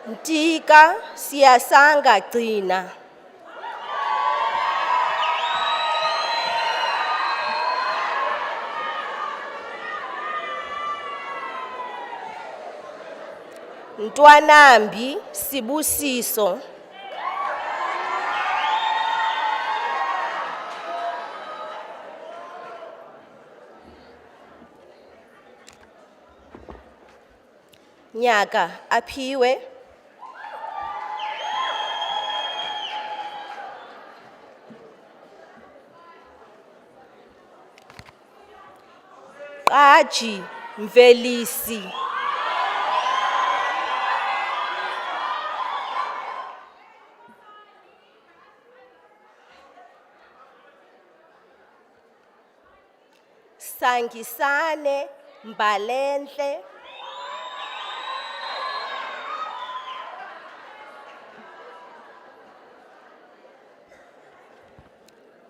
Ntika siyasanga gcina. Ntwanambi Sibusiso. Nyaka aphiwe. Qaji Mvelisi. Sangisane Mbalenhle.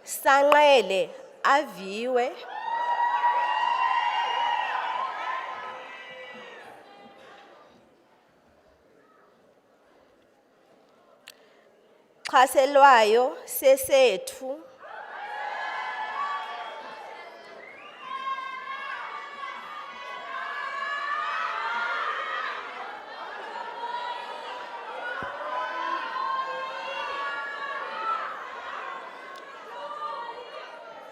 Sanqele Aviwe. Xhaselwayo Sesethu.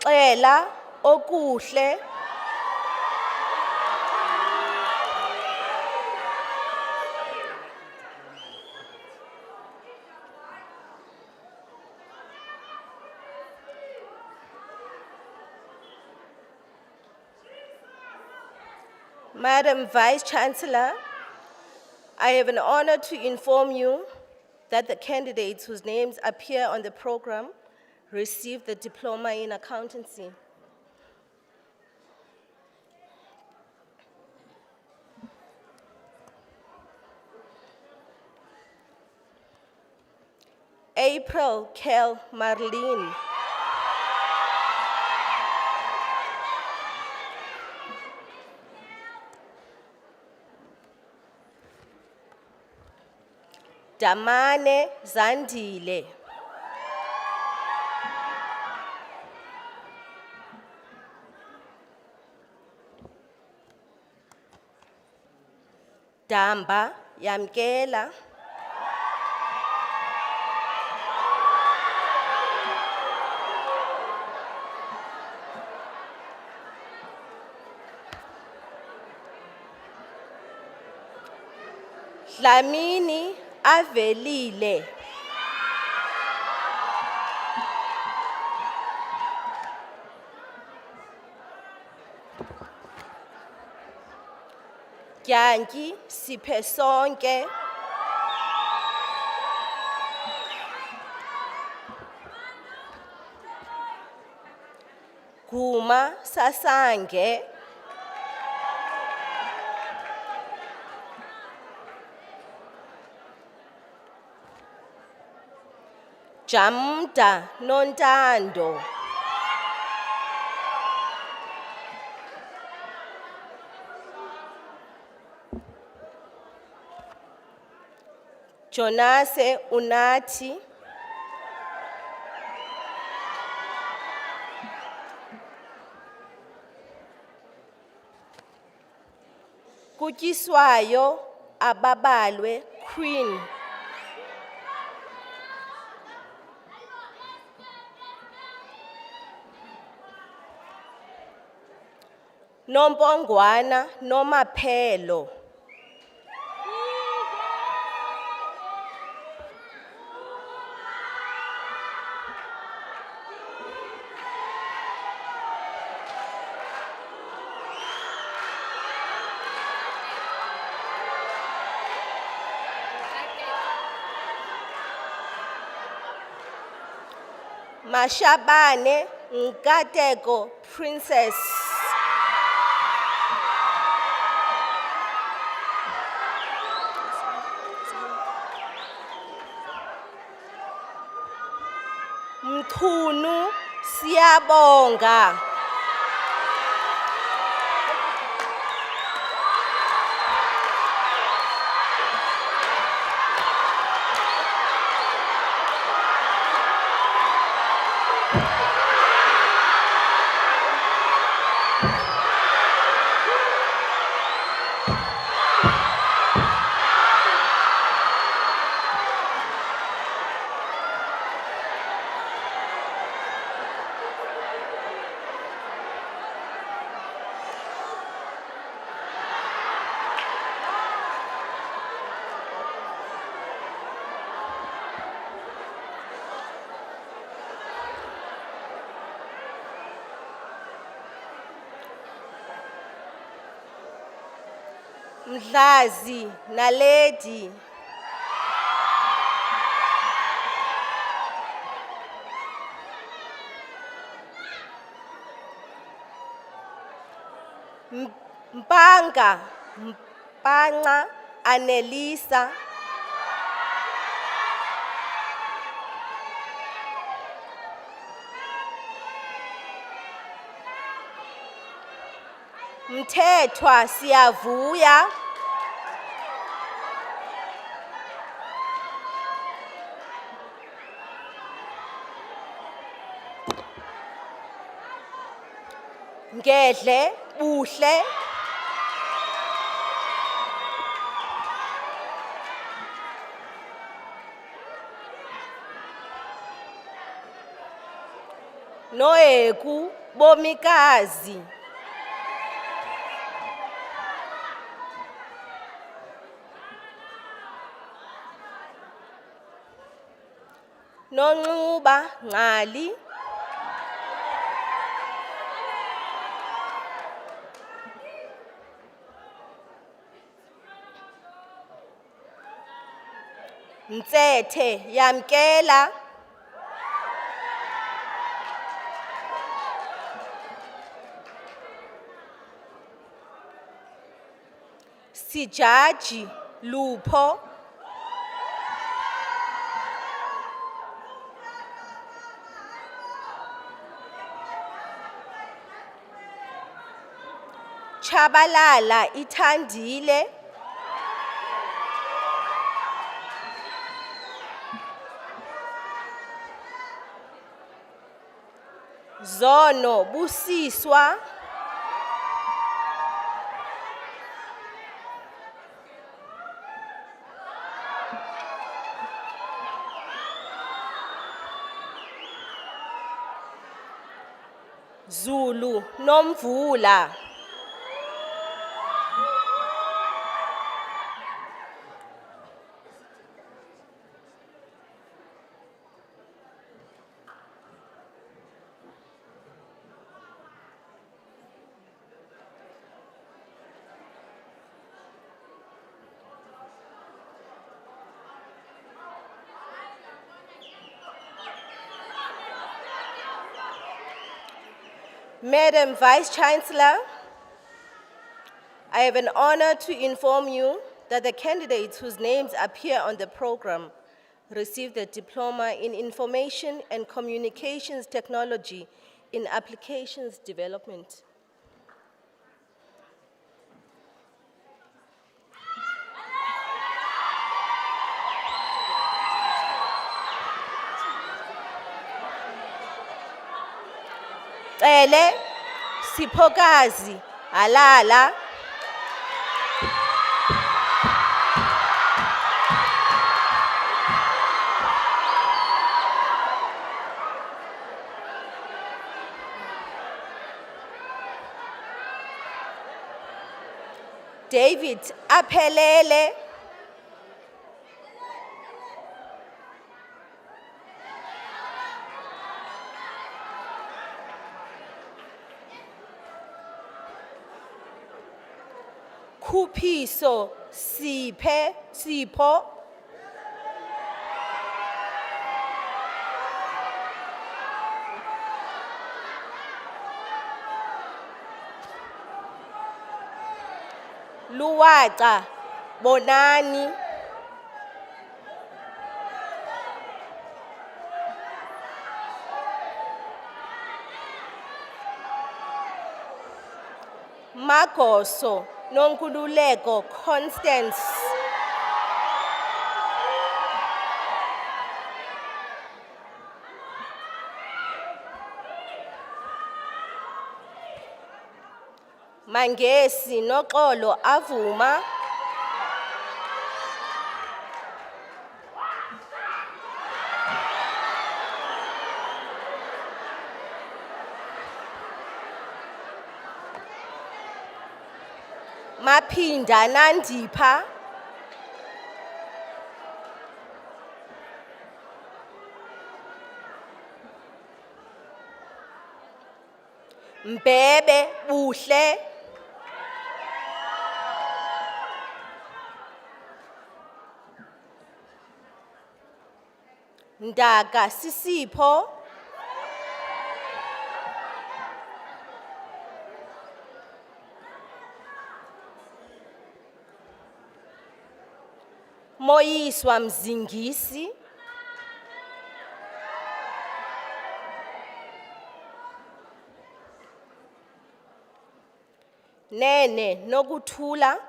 Xela okuhle. Madam Vice Chancellor, I have an honor to inform you that the candidates whose names appear on the program received the diploma in accountancy. April Kel Marlene. Damane Zandile. Damba Yamkela. Dlamini Avelile. Gyanki Sipesonke. Guma Sasange. Jamda Nontando. Jonase Unati. Kutyiswayo Ababalwe Queen. Nompongwana Nomaphelo. Mashabane Nkateko Princess. Mkhunu Siyabonga. Mdlazi Naledi. Mpanga Mpanca Anelisa. Mthethwa Siyavuya. Ngedle Buhle. Noeku Bomikazi. Nonxuba Ngcali. Mtsethe Yamkela. Sijaji Lupho. Chabalala Ithandile. Zono Busiswa. Zulu Nomvula. Madam Vice-Chancellor, I have an honor to inform you that the candidates whose names appear on the program received a diploma in Information and Communications Technology in Applications Development. Cele Siphokazi Halala. David Aphelele. Khuphiso Sipho. Luwaca Bonani. Magoso Nonkululeko Constance. Mangesi Noxolo Avuma. Maphinda Nandipha. Mbebe Buhle. Ndaga Sisipho, Moyiswa Mzingisi, Nene Nokuthula,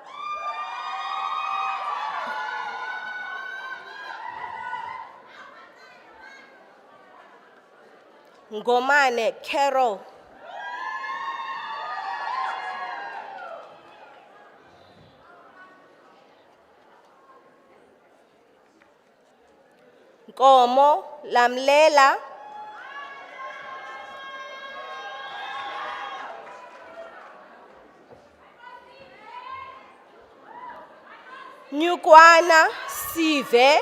Komani Carol, Nkomo Lamlela, Nyukwana Sive,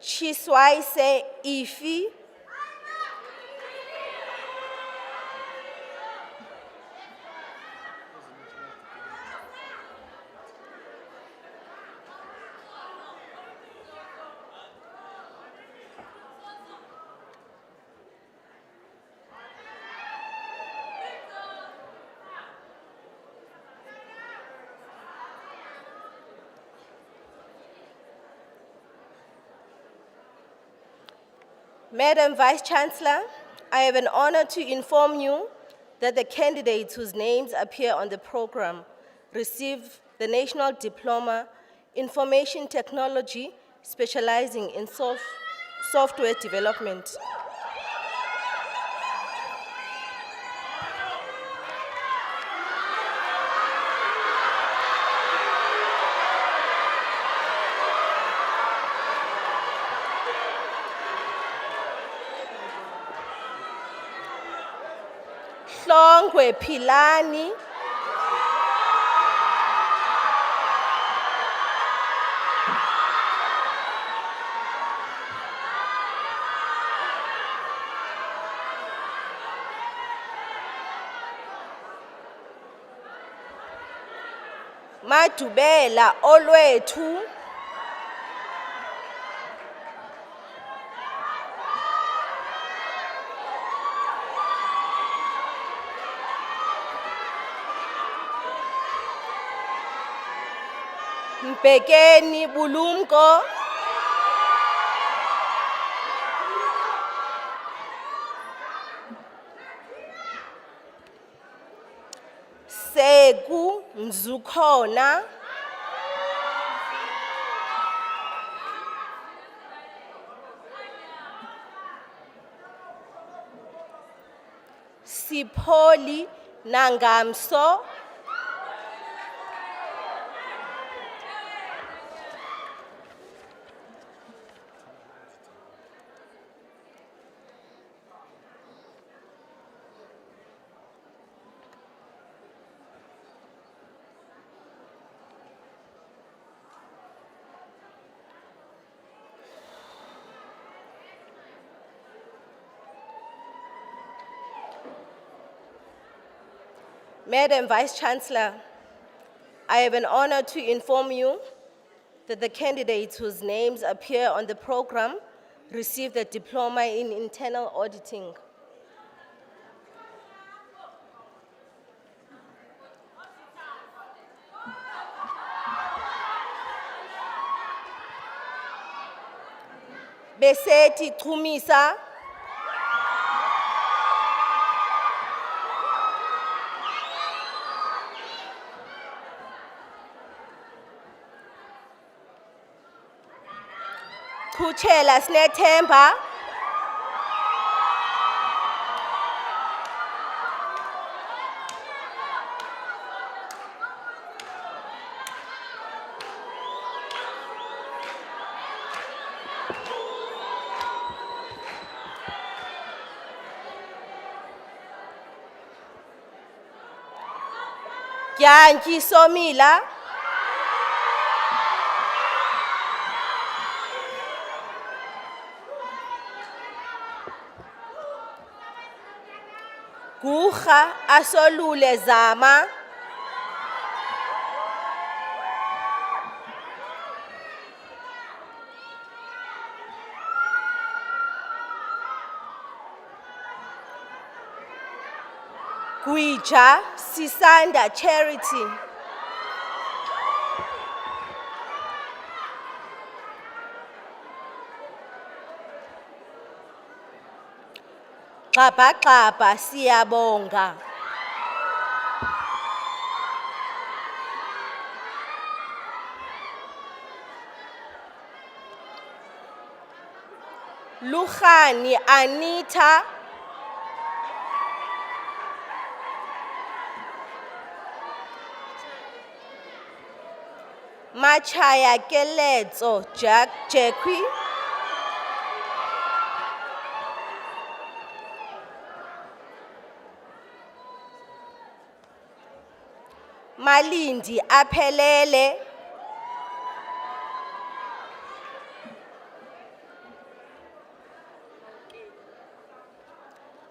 Chiswaise Ifi, Madam Vice-Chancellor, I have an honor to inform you that the candidates whose names appear on the program receive the National Diploma Information Technology, specializing in software development. Hlongwe Philani, Madubela Olwethu, Mbekeni Bulumko, Seku Mzukhona, Sipholi Nangamso, Madam Vice-Chancellor, I have an honor to inform you that the candidates whose names appear on the program received the Diploma in Internal Auditing. Beseti Tumisa, Kuchela Snethemba, Gyanji Somila, Gurha asolule zama. Gwija Sisanda Charity. Xaba xaba siyabonga. Luhani Anita. Machaya Keletso Jack Jekwi. Malindi Aphelele.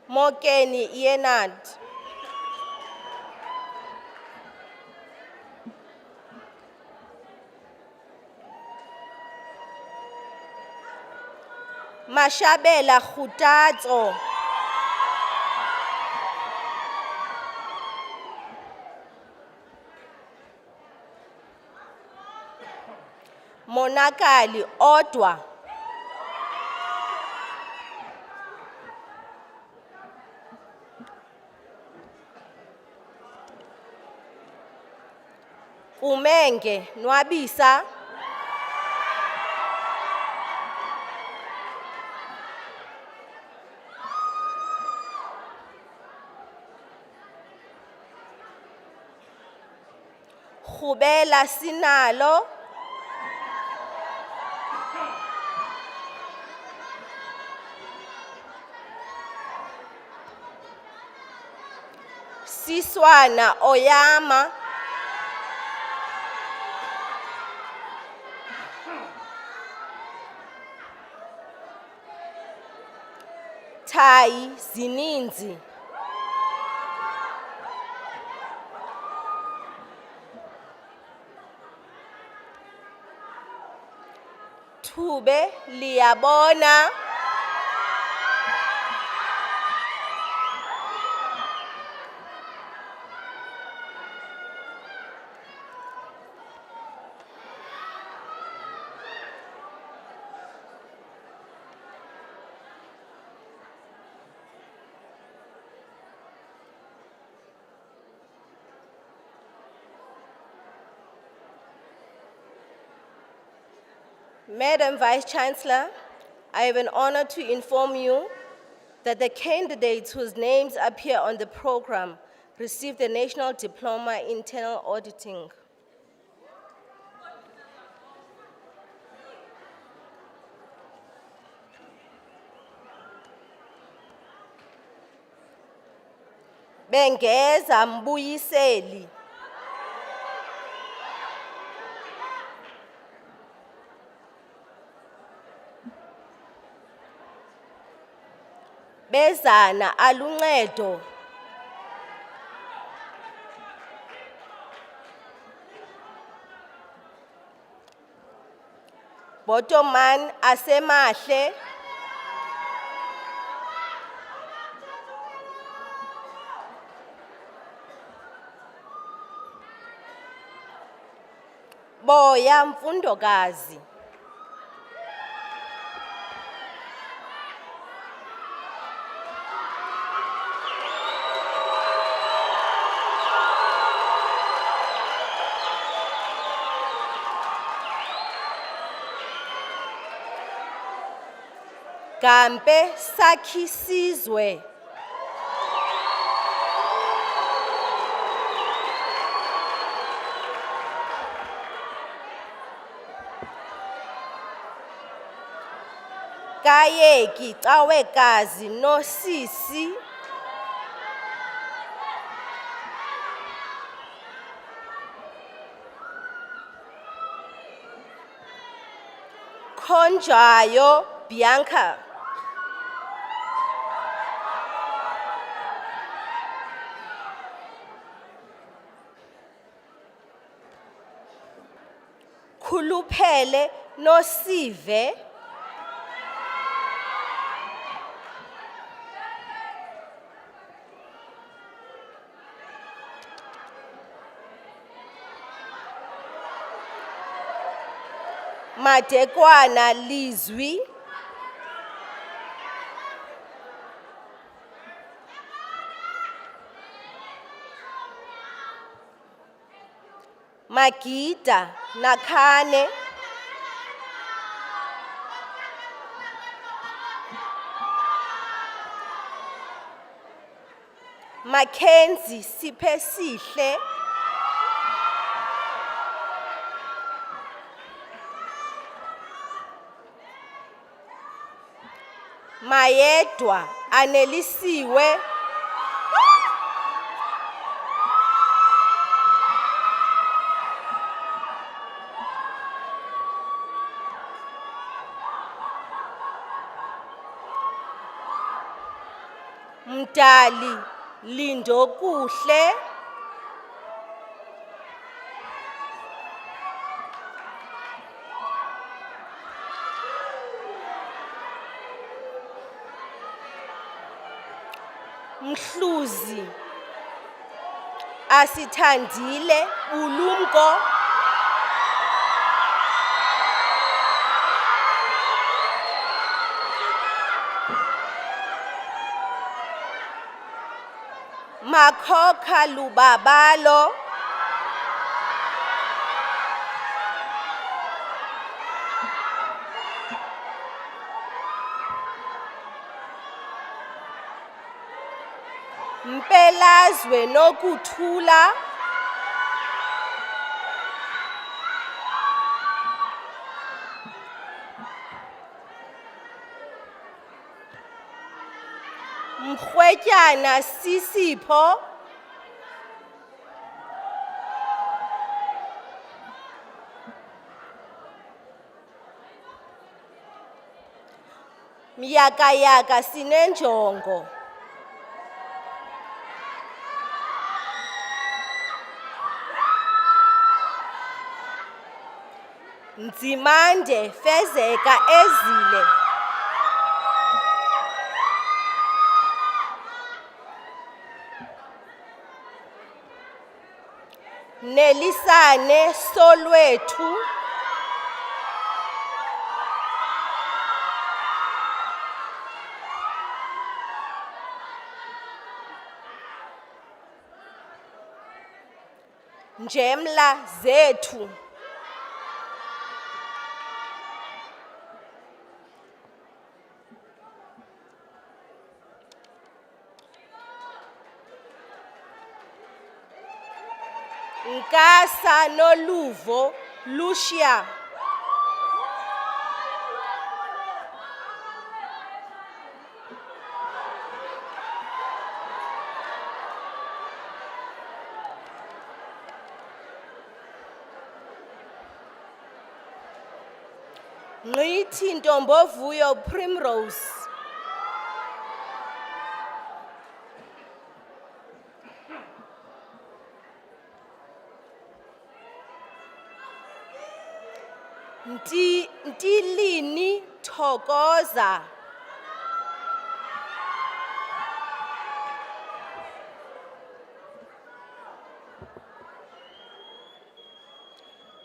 Mokeni Ienad. Mashabela Khutatso. Monakali Odwa. Umenge Nwabisa. Khubela Sinalo. Siswana Oyama. Tai Zininzi. Thube Liyabona. Madam Vice-Chancellor, I have an honor to inform you that the candidates whose names appear on the program received the National Diploma in Internal Auditing. Bengeza Mbuyiseli. Bezana Aluncedo. Botoman Asemahle. Boya Mfundokazi. Gampe Sakisizwe. Kayeki Cawekazi Nosisi. Konjayo Bianca. nikhuluphele nosive madekwana lizwi Magida nakhane Mackenzie siphe sihle Mayedwa anelisiwe Mdali lindo kuhle Mhluzi asithandile ulumko Makhokha lubabalo Mpelazwe nokuthula Mkhwetyana sisipho Myakayaka sinenjongo Nzimande fezeka ezile Nelisane solwethu Njemla zethu Nkasa noluvo Lucia Ngithi Ntombovuyo Primrose Ntilini Thokoza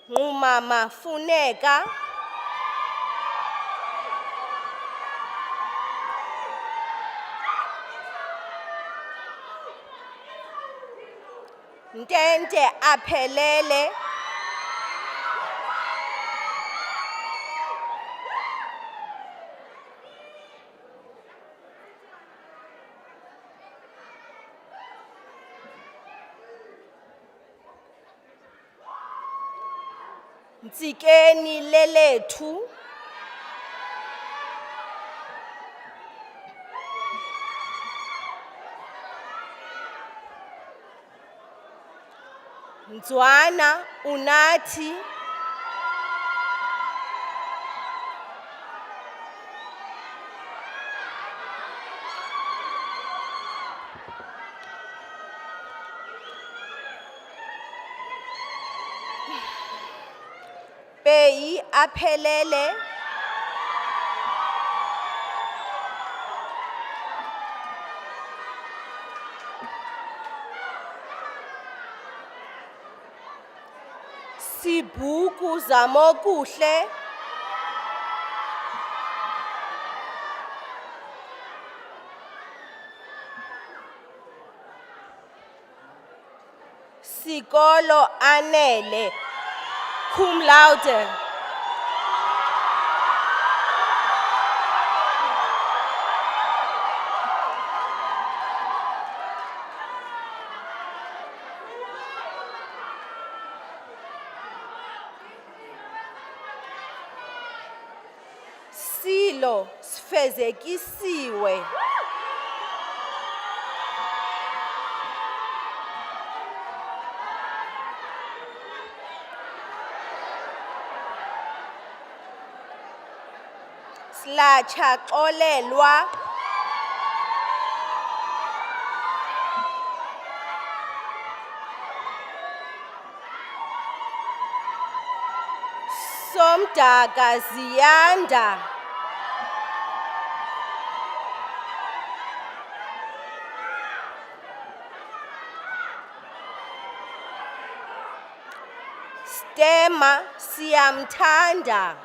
Ngumama Funeka Ntente aphelele Ntsikeni lelethu Nzwana unathi Pei aphelele. Sibhuku zamokuhle. Sikolo anele. Cum laude. Silo sfezekisiwe. Slachaxolelwa. Somdaka ziyanda. Stema siyamthanda.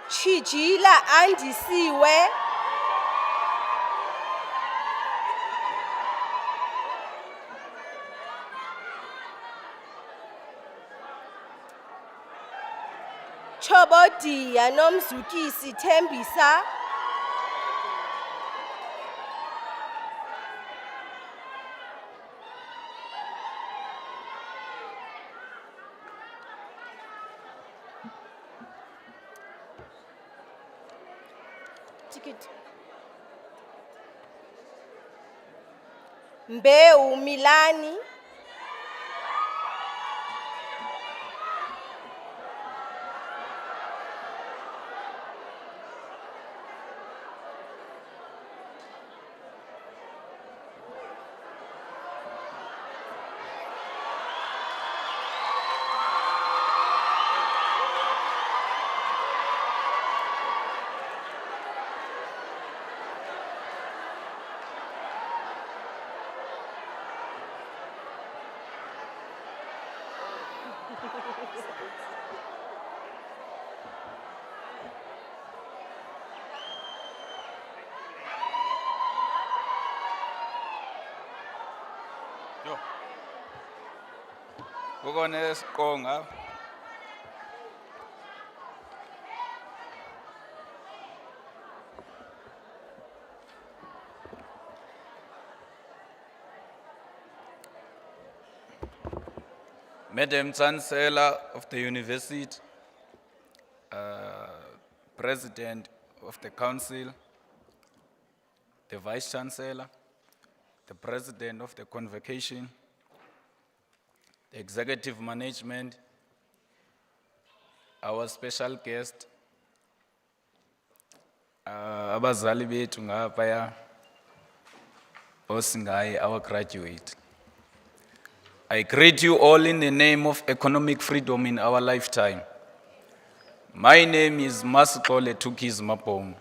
Chijila andisiwe. Chobodiya nomzukisi Thembisa. Ticket. Mbeu Milani. Yo. Ukone siqonga. Madam Chancellor of the University, President of the Council, the Vice Chancellor, the President of the Convocation, the Executive Management, our special guest, abazali bethu ngapha osingayi, our graduate. I greet you all in the name of economic freedom in our lifetime. My name is Masikole Tukis Mapong,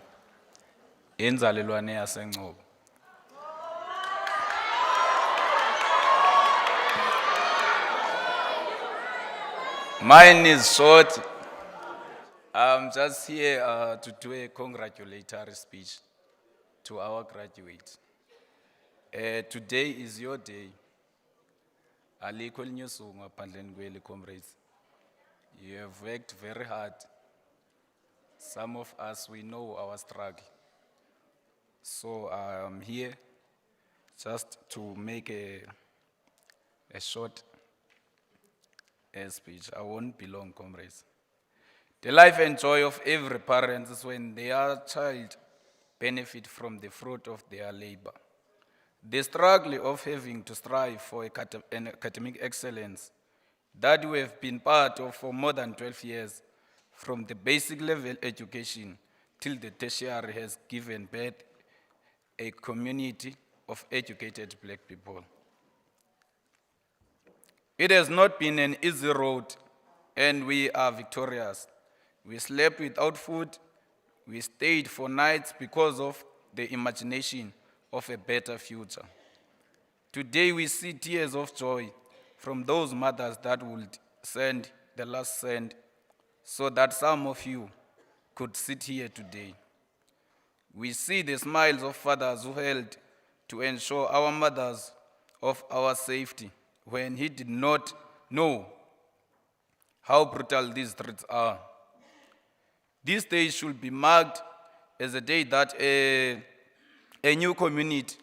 inzalelwane yaseNgcobo. Mine is short. I'm just here to do a congratulatory speech to our graduates. Today is your day. Alikho elinye usuku ngaphandleni kweli, comrades. You have worked very hard. Some of us, we know our struggle. So I'm here just to make a short speech. I won't be long, comrades. The life and joy of every parent is when their child benefit from the fruit of their labor. The struggle of having to strive for an academic excellence that we have been part of for more than 12 years, from the basic level education till the tertiary has given birth a community of educated black people. It has not been an easy road, and we are victorious. We slept without food, we stayed for nights because of the imagination of a better future. Today we see tears of joy from those mothers that would send the last cent so that some of you could sit here today. We see the smiles of fathers who helped to ensure our mothers of our safety when he did not know how brutal these streets are. This day should be marked as a day that a new community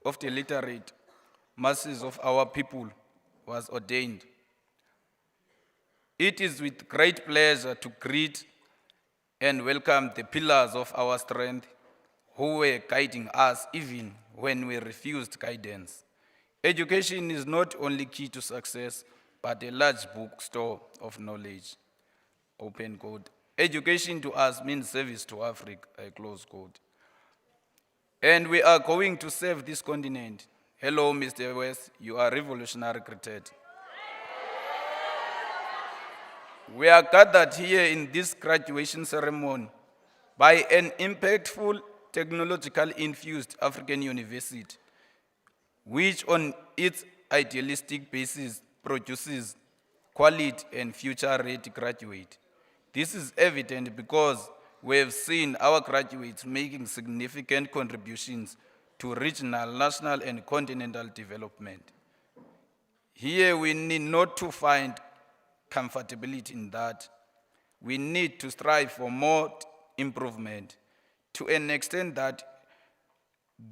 of the literate masses of our people was ordained. It is with great pleasure to greet and welcome the pillars of our strength who were guiding us even when we refused guidance. Education is not only key to success, but a large bookstore of knowledge. Open quote. Education to us means service to Africa, I close quote. And we are going to save this continent. Hello, Mr. West, you are revolutionary created. We are gathered here in this graduation ceremony by an impactful, technologically infused African university, which on its idealistic basis produces quality and future-ready graduates. This is evident because we have seen our graduates making significant contributions to regional, national, and continental development. Here we need not to find comfortability in that. We need to strive for more improvement to an extent that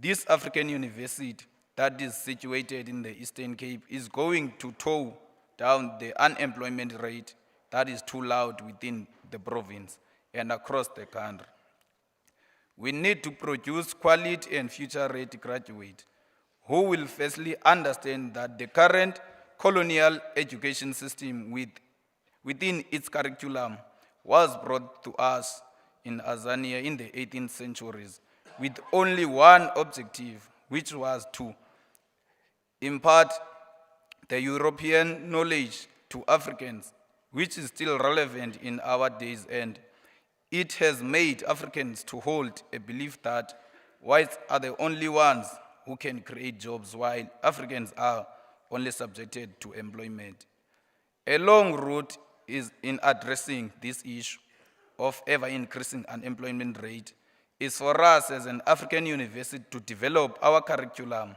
this African university that is situated in the Eastern Cape is going to tow down the unemployment rate that is too loud within the province and across the country. We need to produce quality and future-ready graduates who will firstly understand that the current colonial education system within its curriculum was brought to us in Azania in the 18th centuries with only one objective, which was to impart the European knowledge to Africans, which is still relevant in our days, and it has made Africans to hold a belief that whites are the only ones who can create jobs while Africans are only subjected to employment. A long route is in addressing this issue of ever-increasing unemployment rate is for us as an African university to develop our curriculum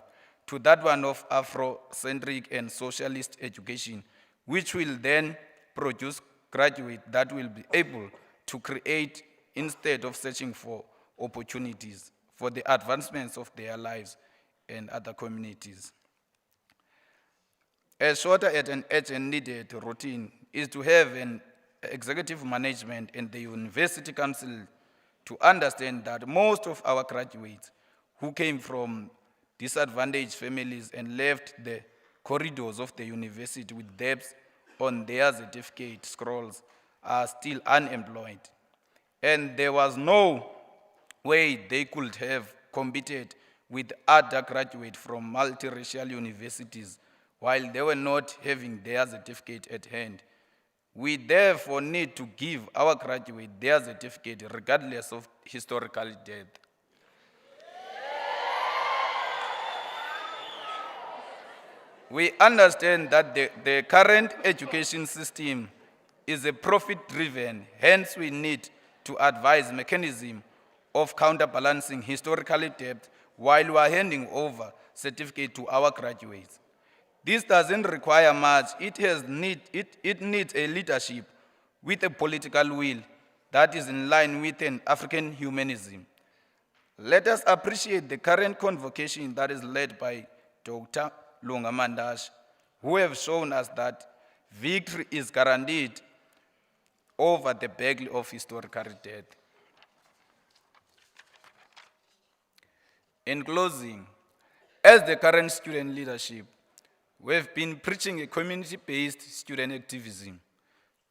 to that one of Afrocentric and socialist education, which will then produce graduates that will be able to create instead of searching for opportunities for the advancements of their lives and other communities. A shorter and an urgent needed routine is to have an executive management and the university council to understand that most of our graduates who came from disadvantaged families and left the corridors of the university with debts on their certificate scrolls are still unemployed. And there was no way they could have competed with other graduates from multiracial universities while they were not having their certificate at hand. We therefore need to give our graduates their certificate regardless of historical debt. We understand that the current education system is a profit-driven, hence we need to advise mechanism of counterbalancing historical debt while we are handing over certificate to our graduates. This doesn't require much. It needs a leadership with a political will that is in line with an African humanism. Let us appreciate the current convocation that is led by Dr. Lunga Mandash, who have shown us that victory is guaranteed over the battle of historical debt. In closing, as the current student leadership, we have been preaching a community-based student activism,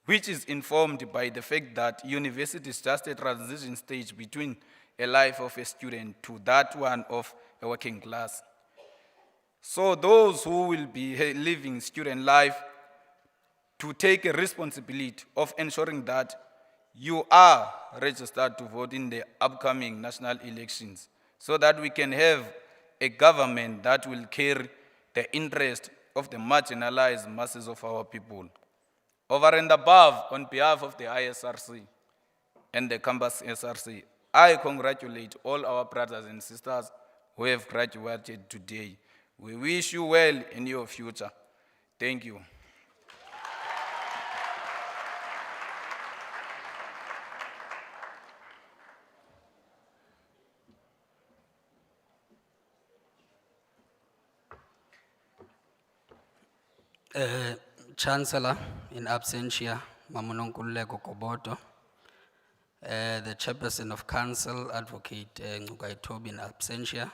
which is informed by the fact that university is just a transition stage between a life of a student to that one of a working class. So those who will be living student life to take a responsibility of ensuring that you are registered to vote in the upcoming national elections so that we can have a government that will carry the interest of the marginalized masses of our people. Over and above, on behalf of the ISRC and the campus SRC, I congratulate all our brothers and sisters who have graduated today. We wish you well in your future. Thank you. Chancellor in absentia, Mamononkululeko Koboto. The Chairperson of Council, Advocate Congratulatory in absentia.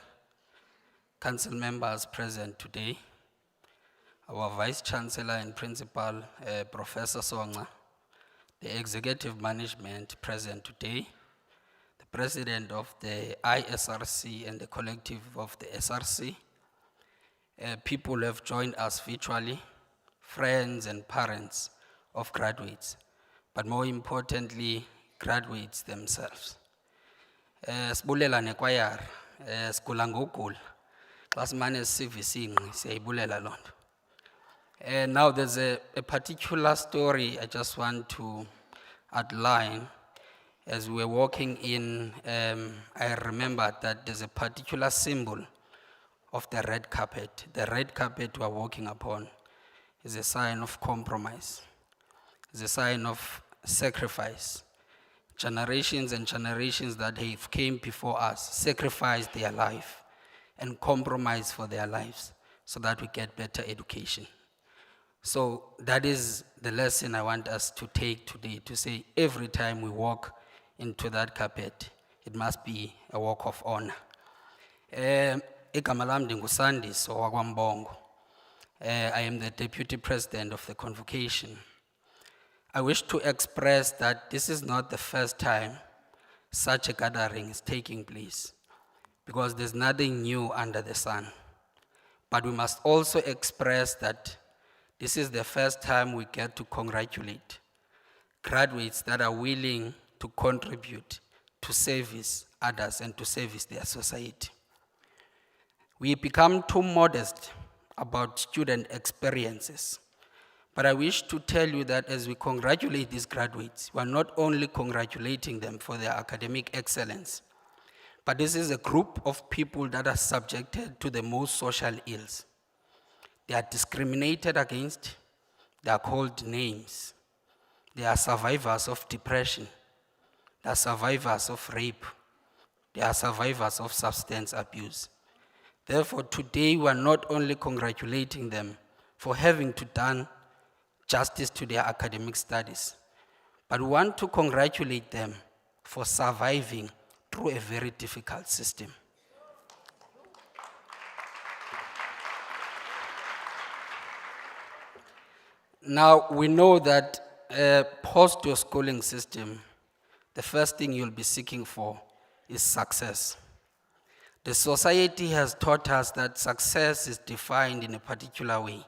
Council members present today. Our Vice Chancellor and Principal, Professor Songa. The Executive Management present today. The President of the ISRC and the collective of the SRC. People who have joined us virtually, friends and parents of graduates, but more importantly, graduates themselves. Sibulela nekwayar, sikula ngokugula. Xa simane sisiva isingqi, siyayibulela loo nto. Now there's a particular story I just want to outline. As we were walking in, I remembered that there's a particular symbol of the red carpet. The red carpet we are walking upon is a sign of compromise. It's a sign of sacrifice. Generations and generations that have came before us sacrificed their life and compromised for their lives so that we get better education. So that is the lesson I want us to take today, to say every time we walk into that carpet, it must be a walk of honor. Igama lam ndinguSandiso wakwaMbongo. I am the Deputy President of the Convocation. I wish to express that this is not the first time such a gathering is taking place, because there's nothing new under the sun. But we must also express that this is the first time we get to congratulate graduates that are willing to contribute to service others and to service their society. We become too modest about student experiences. But I wish to tell you that as we congratulate these graduates, we are not only congratulating them for their academic excellence, but this is a group of people that are subjected to the most social ills. They are discriminated against, they are called names, they are survivors of depression, they are survivors of rape, they are survivors of substance abuse. Therefore, today we are not only congratulating them for having to done justice to their academic studies, but we want to congratulate them for surviving through a very difficult system. Now, we know that post your schooling system, the first thing you'll be seeking for is success. The society has taught us that success is defined in a particular way.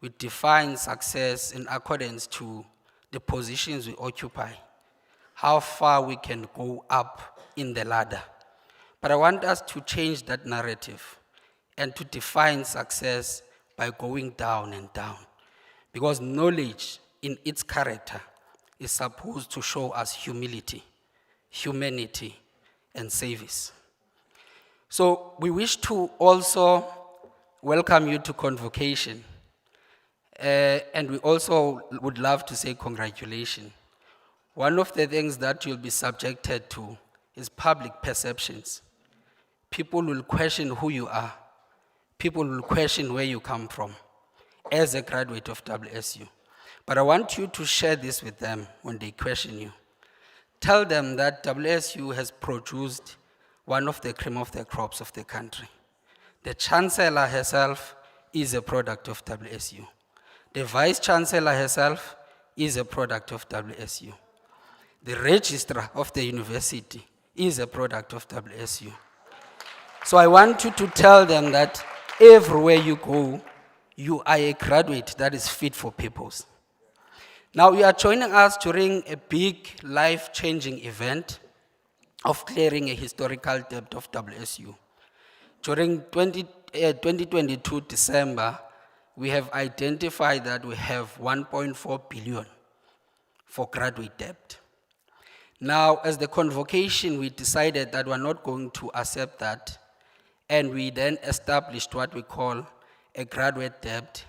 We define success in accordance to the positions we occupy, how far we can go up in the ladder. But I want us to change that narrative and to define success by going down and down. Because knowledge in its character is supposed to show us humility, humanity, and service. So we wish to also welcome you to Convocation. And we also would love to say congratulations. One of the things that you'll be subjected to is public perceptions. People will question who you are. People will question where you come from as a graduate of WSU. But I want you to share this with them when they question you. Tell them that WSU has produced one of the cream of the crops of the country. The Chancellor herself is a product of WSU. The Vice Chancellor herself is a product of WSU. The registrar of the university is a product of WSU. So I want you to tell them that everywhere you go, you are a graduate that is fit for purpose. Now you are joining us during a big life-changing event of clearing a historical debt of WSU. During 2022 December, we have identified that we have 1.4 billion for graduate debt. Now, as the convocation, we decided that we're not going to accept that, and we then established what we call a graduate debt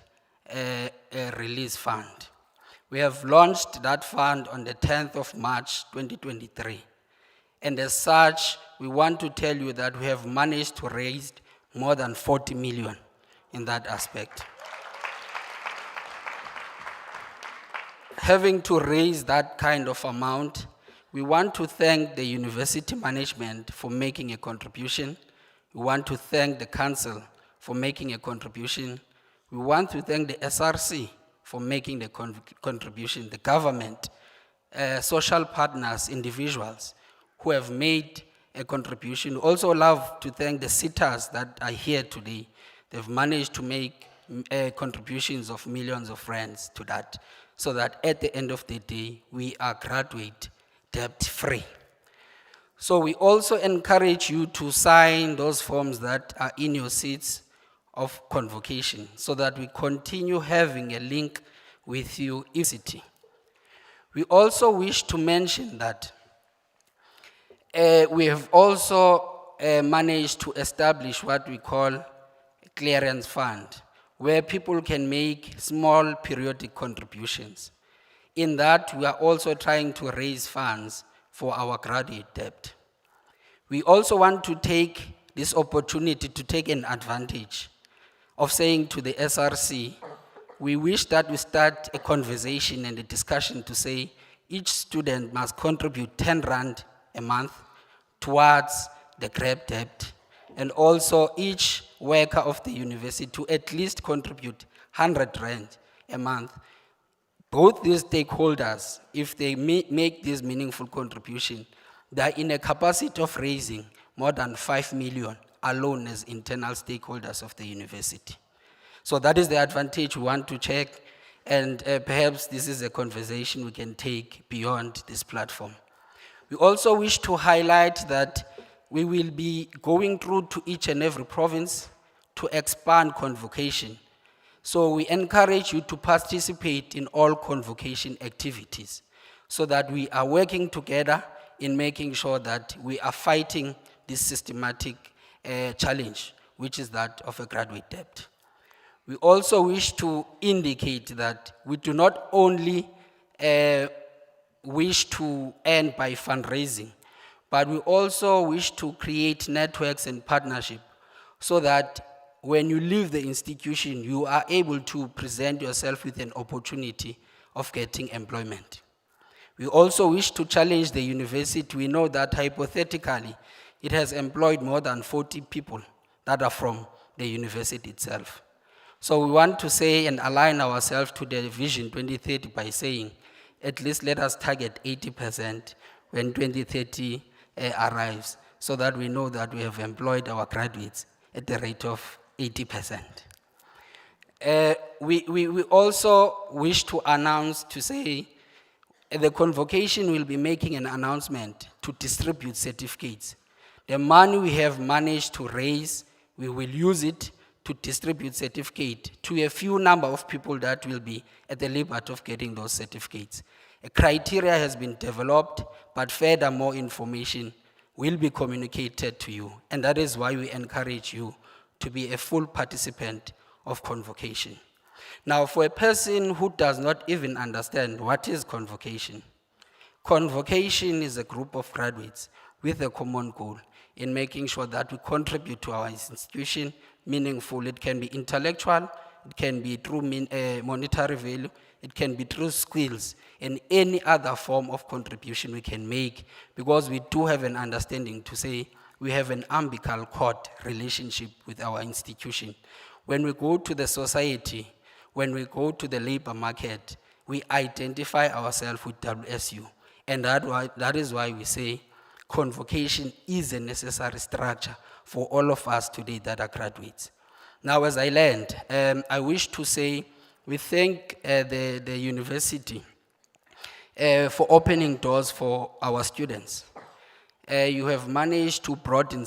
release fund. We have launched that fund on the 10th of March 2023. And as such, we want to tell you that we have managed to raise more than 40 million in that aspect. Having to raise that kind of amount, we want to thank the university management for making a contribution. We want to thank the council for making a contribution. We want to thank the SRC for making the contribution, the government, social partners, individuals who have made a contribution. Also love to thank the sitters that are here today. They've managed to make contributions of millions of rands to that, so that at the end of the day, we are graduate debt-free. So we also encourage you to sign those forms that are in your seats of convocation, so that we continue having a link with you in city. We also wish to mention that we have also managed to establish what we call a clearance fund, where people can make small periodic contributions. In that, we are also trying to raise funds for our graduate debt. We also want to take this opportunity to take an advantage of saying to the SRC, we wish that we start a conversation and a discussion to say each student must contribute 10 rand a month towards the grab debt, and also each worker of the university to at least contribute 100 rand a month. Both these stakeholders, if they make this meaningful contribution, they are in a capacity of raising more than 5 million alone as internal stakeholders of the university. So that is the advantage we want to check, and perhaps this is a conversation we can take beyond this platform. We also wish to highlight that we will be going through to each and every province to expand convocation. So we encourage you to participate in all convocation activities, so that we are working together in making sure that we are fighting this systematic challenge, which is that of a graduate debt. We also wish to indicate that we do not only wish to earn by fundraising, but we also wish to create networks and partnership, so that when you leave the institution, you are able to present yourself with an opportunity of getting employment. We also wish to challenge the university. We know that hypothetically, it has employed more than 40 people that are from the university itself. So we want to say and align ourselves to the Vision 2030 by saying, at least let us target 80% when 2030 arrives, so that we know that we have employed our graduates at the rate of 80%. We also wish to announce, to say, the convocation will be making an announcement to distribute certificates. The money we have managed to raise, we will use it to distribute certificate to a few number of people that will be at the liberty of getting those certificates. A criteria has been developed, but further more information will be communicated to you. And that is why we encourage you to be a full participant of convocation. Now, for a person who does not even understand what is convocation, convocation is a group of graduates with a common goal in making sure that we contribute to our institution meaningful. It can be intellectual, it can be through monetary value, it can be through skills, and any other form of contribution we can make, because we do have an understanding to say we have an umbilical cord relationship with our institution. When we go to the society, when we go to the labor market, we identify ourselves with WSU. And that is why we say convocation is a necessary structure for all of us today that are graduates. Now, as I land, I wish to say we thank the university for opening doors for our students. You have managed to broaden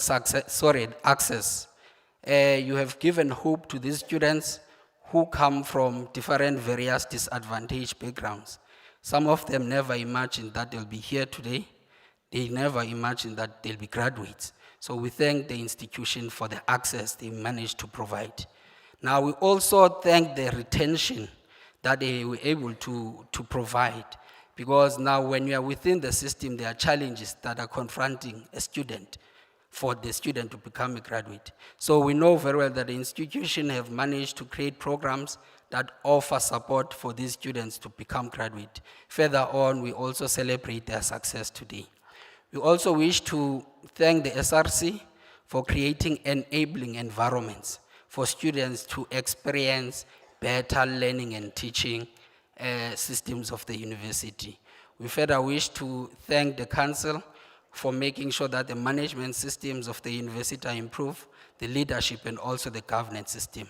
access. You have given hope to these students who come from different various disadvantaged backgrounds. Some of them never imagined that they'll be here today. They never imagined that they'll be graduates. So we thank the institution for the access they managed to provide. Now we also thank the retention that they were able to provide, because now when you are within the system, there are challenges that are confronting a student for the student to become a graduate. So we know very well that the institution have managed to create programs that offer support for these students to become graduate. Further on, we also celebrate their success today. We also wish to thank the SRC for creating enabling environments for students to experience better learning and teaching systems of the university. We further wish to thank the council for making sure that the management systems of the university are improved, the leadership and also the governance system.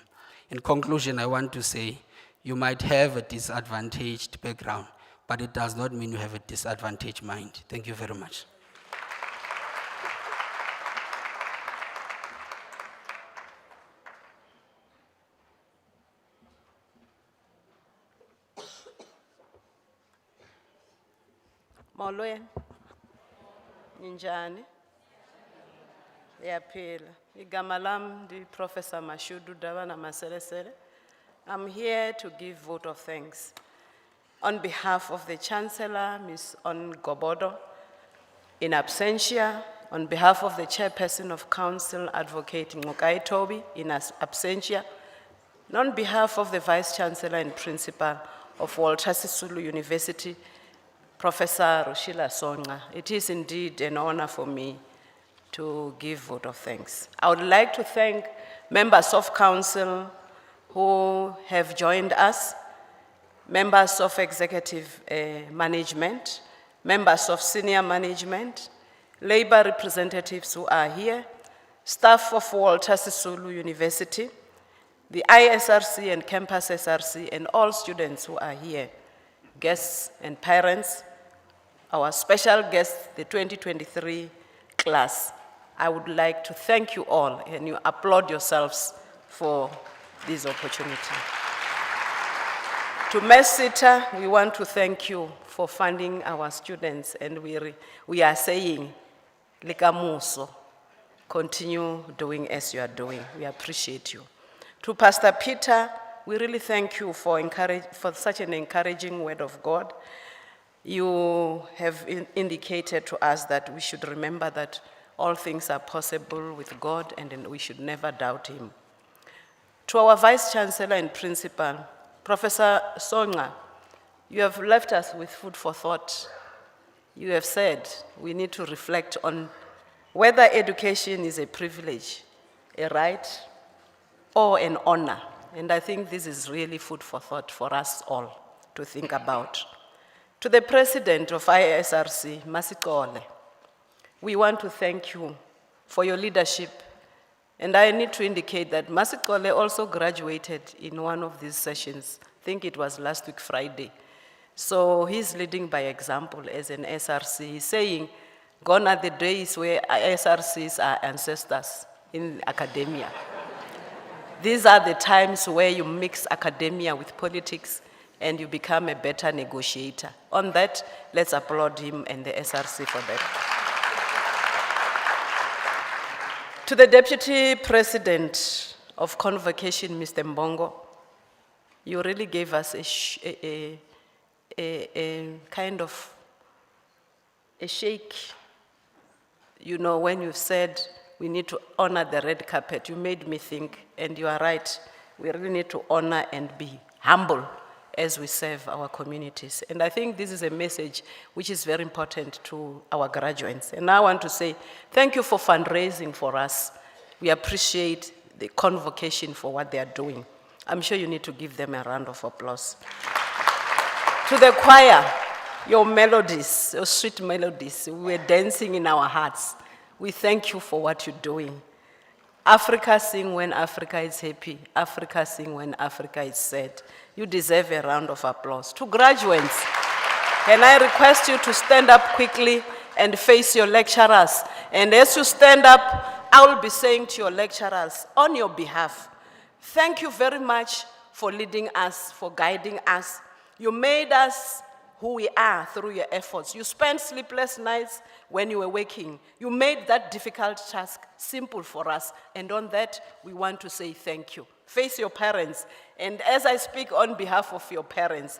In conclusion, I want to say you might have a disadvantaged background, but it does not mean you have a disadvantaged mind. Thank you very much. Molweni. Ninjani? Yaphila. Igama lam ndi Professor Mashudu Davana Maselesele. I'm here to give vote of thanks on behalf of the Chancellor, Ms. Gobodo, in absentia, on behalf of the Chairperson of Council, Advocate Congratulatory, in absentia, and on behalf of the Vice Chancellor and Principal of Walter Sisulu University, Professor Rushila Songa. It is indeed an honor for me to give vote of thanks. I would like to thank members of council who have joined us, members of executive management, members of senior management, labor representatives who are here, staff of Walter Sisulu University, the ISRC and Campus SRC, and all students who are here, guests and parents, our special guests, the 2023 class. I would like to thank you all, and you applaud yourselves for this opportunity. To MESITA, we want to thank you for funding our students, and we are saying, Likamuso, continue doing as you are doing. We appreciate you. To Pastor Peter, we really thank you for such an encouraging word of God. You have indicated to us that we should remember that all things are possible with God, and we should never doubt him. To our Vice Chancellor and Principal, Professor Songa, you have left us with food for thought. You have said we need to reflect on whether education is a privilege, a right, or an honor. And I think this is really food for thought for us all to think about. To the President of ISRC, Masikole, we want to thank you for your leadership. And I need to indicate that Masikole also graduated in one of these sessions. I think it was last week, Friday. So he's leading by example as an SRC. He's saying, gone are the days where SRCs are ancestors in academia. These are the times where you mix academia with politics and you become a better negotiator. On that, let's applaud him and the SRC for that. To the Deputy President of Convocation, Mr. Mbongo, you really gave us a kind of a shake. You know, when you said we need to honor the red carpet, you made me think, and you are right, we really need to honor and be humble as we serve our communities. And I think this is a message which is very important to our graduates. And I want to say thank you for fundraising for us. We appreciate the Convocation for what they are doing. I'm sure you need to give them a round of applause. To the choir, your melodies, your sweet melodies, we were dancing in our hearts. We thank you for what you're doing. Africa sing when Africa is happy. Africa sing when Africa is sad. You deserve a round of applause. To graduates, can I request you to stand up quickly and face your lecturers? And as you stand up, I will be saying to your lecturers on your behalf, thank you very much for leading us, for guiding us. You made us who we are through your efforts. You spent sleepless nights when you were working. You made that difficult task simple for us. And on that, we want to say thank you. Face your parents. And as I speak on behalf of your parents,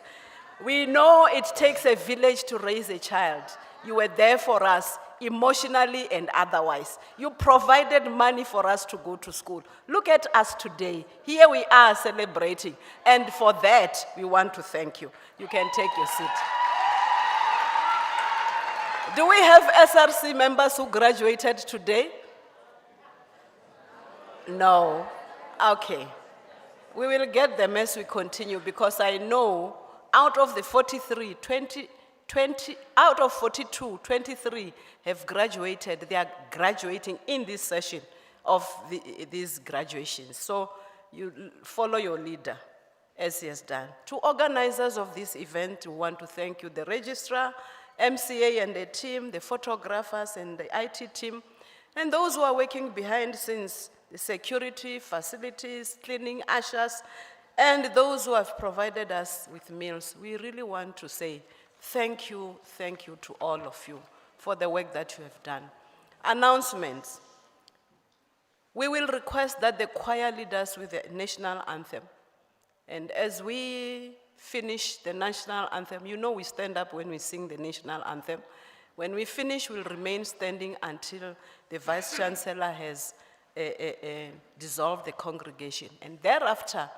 we know it takes a village to raise a child. You were there for us, emotionally and otherwise. You provided money for us to go to school. Look at us today. Here we are celebrating. And for that, we want to thank you. You can take your seat. Do we have SRC members who graduated today? No. Okay. We will get them as we continue because I know out of the 43, 20, out of 42, 23 have graduated. They are graduating in this session of these graduations. So you follow your leader as he has done. To organizers of this event, we want to thank you, the registrar, MCA and the team, the photographers and the IT team, and those who are working behind scenes, the security, facilities, cleaning, ushers, and those who have provided us with meals. We really want to say thank you to all of you for the work that you have done. Announcements. We will request that the choir lead us with the national anthem. And as we finish the national anthem, you know we stand up when we sing the national anthem. When we finish, we'll remain standing until the Vice Chancellor has dissolved the congregation. And thereafter,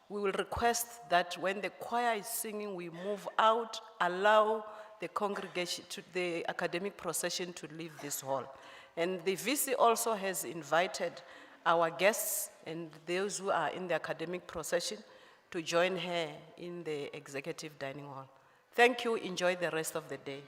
we will request that when the choir is singing, we move out, allow the congregation, the academic procession to leave this hall. And the VC also has invited our guests and those who are in the academic procession to join her in the executive dining hall. Thank you. Enjoy the rest of the day.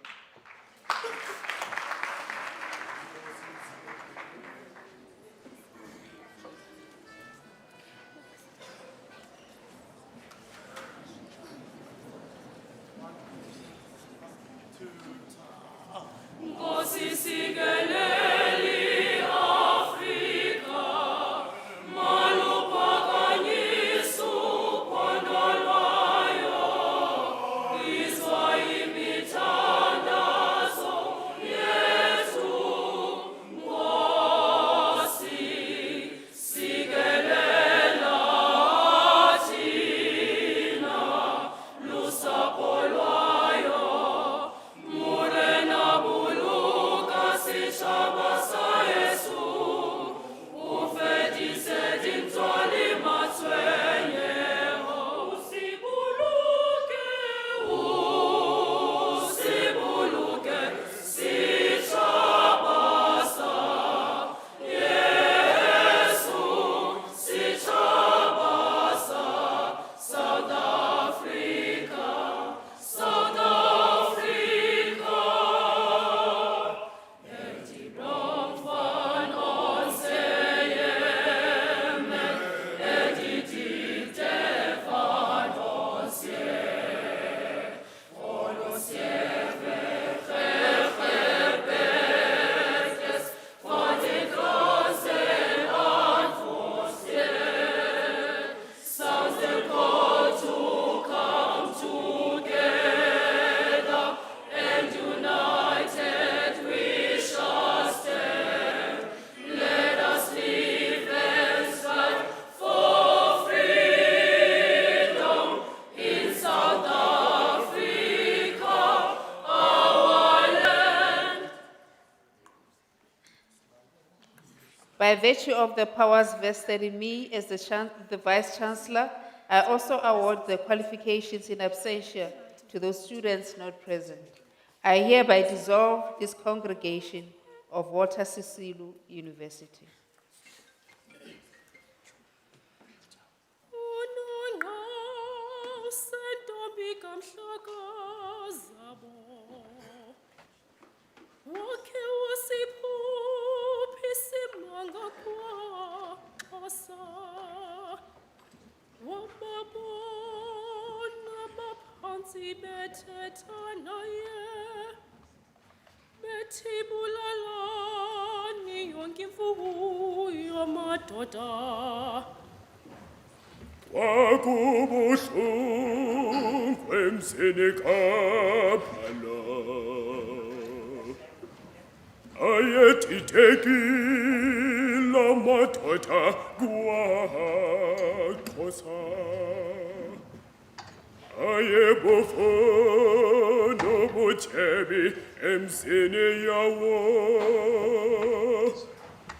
By virtue of the powers vested in me as the Vice Chancellor, I also award the qualifications in absentia to those students not present. I hereby dissolve this congregation of Walter Sisulu University. sentombi kamhlakazabo. Wakhe wasiphuphi simanga kwaXhosa. Wababona baphantsi bethetha naye. Bethi bulalani yonke imfuyo madoda. Kwakubuhlungu emzini kaPhalo. Ayedidekile amadoda kwaXhosa. Ayebufuna ubutyebi emzini yawo.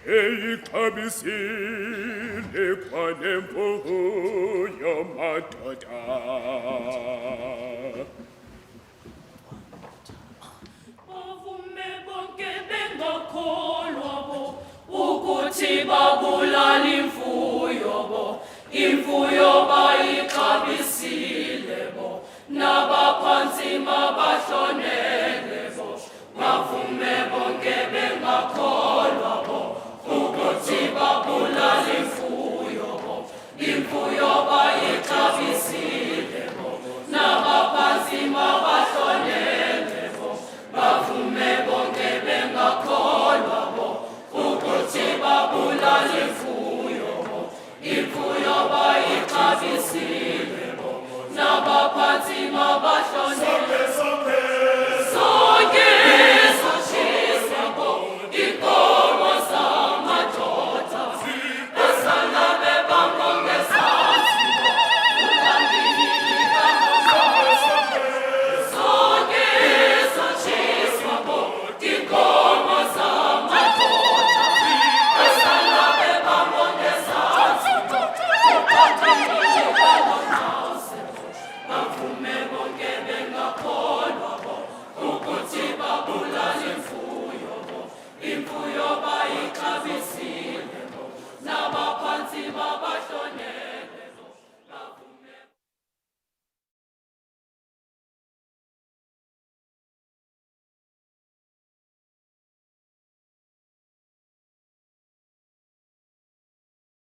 Eyixabisile kwanemfuyo madoda. Bavume bonke bengakholwa bo ukuthi babulala imfuyo bo. Imfuyo bayixabisile bo. Nabaphansi mabahlone